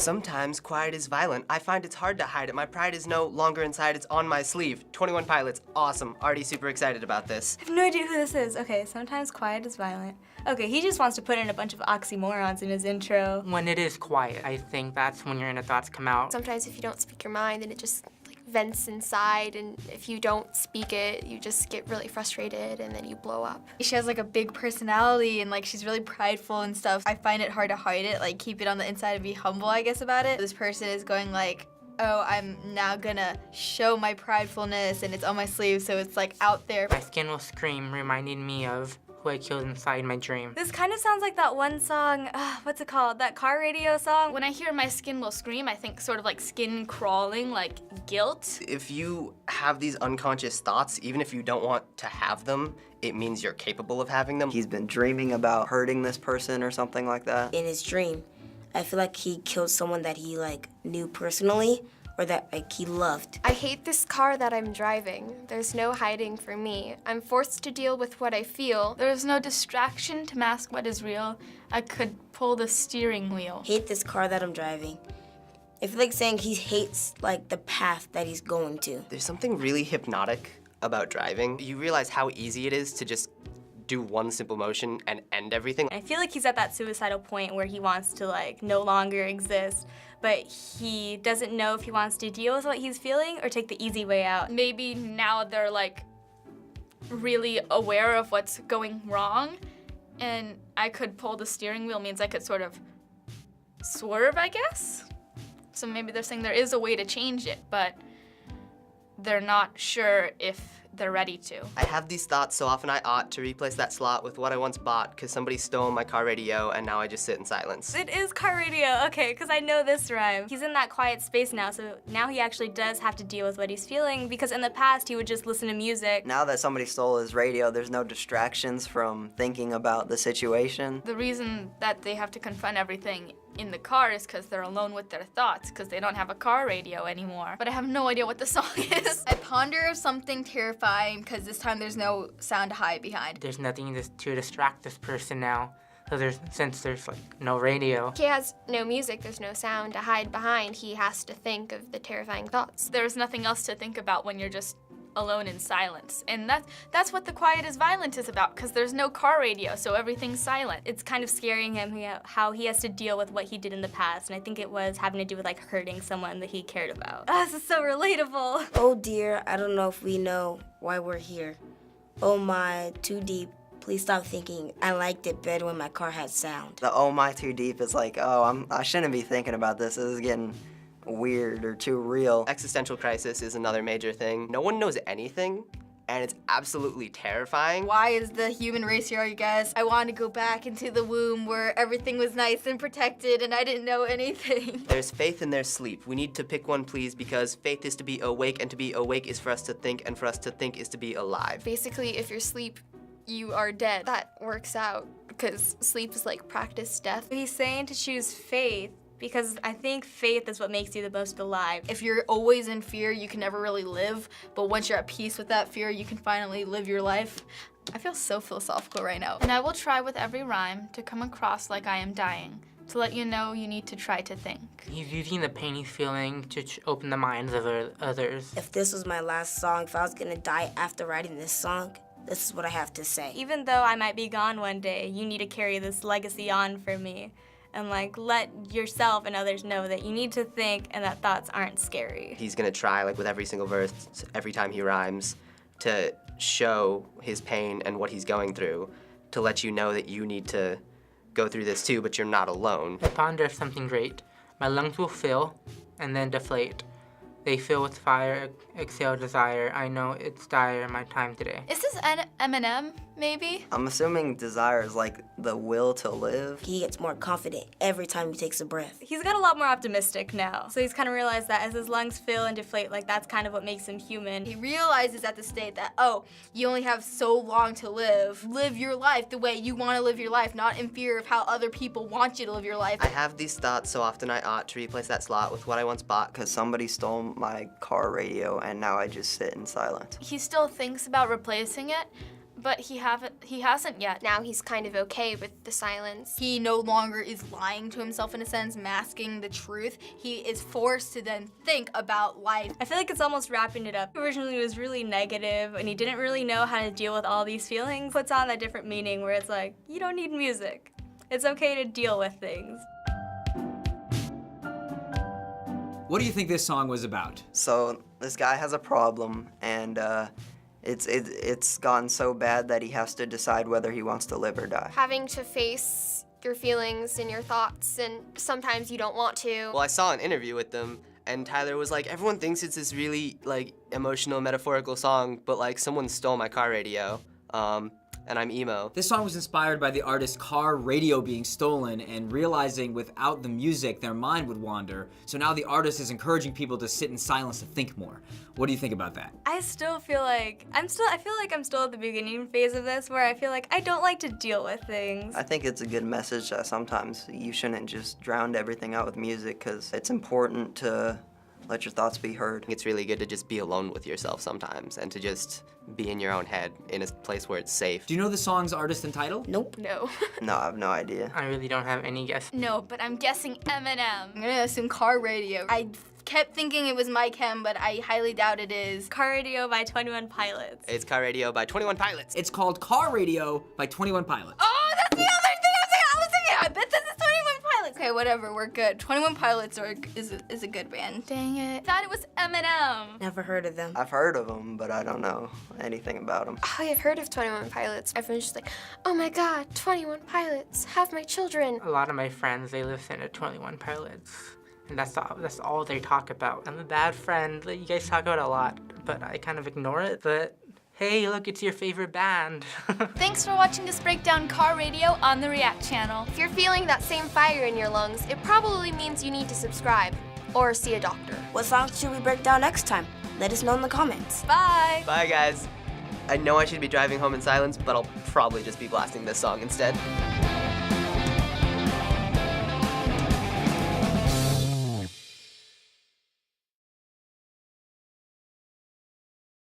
Sometimes quiet is violent. I find it's hard to hide it. My pride is no longer inside, it's on my sleeve. 21 Pilots, awesome. Already super excited about this. I have no idea who this is. Okay, sometimes quiet is violent. Okay, he just wants to put in a bunch of oxymorons in his intro. When it is quiet, I think that's when your inner thoughts come out. Sometimes if you don't speak your mind, then it just vents inside, and if you don't speak it, you just get really frustrated and then you blow up. She has like a big personality and like she's really prideful and stuff. I find it hard to hide it, like keep it on the inside and be humble, I guess, about it. This person is going like, oh, I'm now gonna show my pridefulness and it's on my sleeve, so it's like out there. My skin will scream, reminding me of who I killed inside my dream. This kind of sounds like that one song, what's it called? That car radio song? When I hear my skin will scream, I think sort of like skin crawling, like guilt. If you have these unconscious thoughts, even if you don't want to have them, it means you're capable of having them. He's been dreaming about hurting this person or something like that. In his dream, I feel like he killed someone that he like knew personally or that like he loved. I hate this car that I'm driving. There's no hiding for me. I'm forced to deal with what I feel. There's no distraction to mask what is real. I could pull the steering wheel. Hate this car that I'm driving. I feel like saying he hates like the path that he's going to. There's something really hypnotic about driving. You realize how easy it is to just do one simple motion and end everything. I feel like he's at that suicidal point where he wants to like no longer exist, but he doesn't know if he wants to deal with what he's feeling or take the easy way out. Maybe now they're like really aware of what's going wrong, and I could pull the steering wheel means I could sort of swerve, I guess? So maybe they're saying there is a way to change it, but they're not sure if they're ready to. I have these thoughts so often I ought to replace that slot with what I once bought because somebody stole my car radio and now I just sit in silence. It is car radio, okay, because I know this rhyme. He's in that quiet space now, so now he actually does have to deal with what he's feeling, because in the past he would just listen to music. Now that somebody stole his radio, there's no distractions from thinking about the situation. The reason that they have to confront everything in the car is because they're alone with their thoughts, because they don't have a car radio anymore. But I have no idea what the song is. I ponder something terrifying because this time there's no sound to hide behind. There's nothing to distract this person now. So since there's like no radio. He has no music, there's no sound to hide behind. He has to think of the terrifying thoughts. There's nothing else to think about when you're just alone in silence. And that's what the quiet is violent is about, because there's no car radio, so everything's silent. It's kind of scaring him how he has to deal with what he did in the past, and I think it was having to do with like hurting someone that he cared about. Oh, this is so relatable. Oh dear, I don't know if we know why we're here. Oh my, too deep. Please stop thinking. I liked it better when my car had sound. The oh my too deep is like, oh, I shouldn't be thinking about this. This is getting weird or too real. Existential crisis is another major thing. No one knows anything, and it's absolutely terrifying. Why is the human race here, you guys? I want to go back into the womb where everything was nice and protected and I didn't know anything. There's faith and there's sleep. We need to pick one, please, because faith is to be awake, and to be awake is for us to think, and for us to think is to be alive. Basically, if you're asleep, you are dead. That works out, because sleep is like practice death. He's saying to choose faith, because I think faith is what makes you the most alive. If you're always in fear, you can never really live, but once you're at peace with that fear, you can finally live your life. I feel so philosophical right now. And I will try with every rhyme to come across like I am dying, to let you know you need to try to think. He's using the pain he's feeling to open the minds of others. If this was my last song, if I was gonna die after writing this song, this is what I have to say. Even though I might be gone one day, you need to carry this legacy on for me. And like let yourself and others know that you need to think and that thoughts aren't scary. He's gonna try, like with every single verse, every time he rhymes, to show his pain and what he's going through, to let you know that you need to go through this too, but you're not alone. I ponder something great. My lungs will fill and then deflate. They fill with fire, exhale desire. I know it's dire, my time today. Is this Eminem, maybe? I'm assuming desire is like the will to live. He gets more confident every time he takes a breath. He's got a lot more optimistic now. So he's kind of realized that as his lungs fill and deflate, like that's kind of what makes him human. He realizes at the state that, oh, you only have so long to live. Live your life the way you want to live your life, not in fear of how other people want you to live your life. I have these thoughts so often I ought to replace that slot with what I once bought, Because somebody stole my car radio and now I just sit in silence. He still thinks about replacing it, But he hasn't yet. Now he's kind of okay with the silence. He no longer is lying to himself in a sense, masking the truth. He is forced to then think about life. I feel like it's almost wrapping it up. Originally, it was really negative, and he didn't really know how to deal with all these feelings. Puts on that different meaning where it's like, you don't need music. It's okay to deal with things. What do you think this song was about? So this guy has a problem, and it's gone so bad that he has to decide whether he wants to live or die. Having to face your feelings and your thoughts, and sometimes you don't want to. Well, I saw an interview with them, and Tyler was like, everyone thinks it's this really like emotional, metaphorical song, but like someone stole my car radio, and I'm emo. This song was inspired by the artist's car radio being stolen and realizing without the music their mind would wander. So now the artist is encouraging people to sit in silence to think more. What do you think about that? I still feel like I'm still at the beginning phase of this where I feel like I don't like to deal with things. I think it's a good message that sometimes you shouldn't just drown everything out with music, because it's important to let your thoughts be heard. It's really good to just be alone with yourself sometimes and to just be in your own head in a place where it's safe. Do you know the song's artist and title? Nope. No. No, I have no idea. I really don't have any guess. No, but I'm guessing Eminem. I'm gonna assume car radio. I kept thinking it was My Chem, but I highly doubt it is. Car Radio by 21 Pilots. It's Car Radio by 21 Pilots. It's called Car Radio by 21 Pilots. Oh, that's the other thing I was thinking. I bet this is 21 Pilots. Okay, whatever, we're good. 21 Pilots is a good band. Dang it. Thought it was Eminem. Never heard of them. I've heard of them, but I don't know anything about them. Oh, I've heard of 21 Pilots. Everyone's just like, oh my god, 21 Pilots, have my children. A lot of my friends, they listen to 21 Pilots. And that's all they talk about. I'm a bad friend. You guys talk about it a lot, but I kind of ignore it. But hey, look, it's your favorite band. Thanks for watching this breakdown Car Radio on the React channel. If you're feeling that same fire in your lungs, it probably means you need to subscribe or see a doctor. What songs should we break down next time? Let us know in the comments. Bye! Bye, guys. I know I should be driving home in silence, but I'll probably just be blasting this song instead.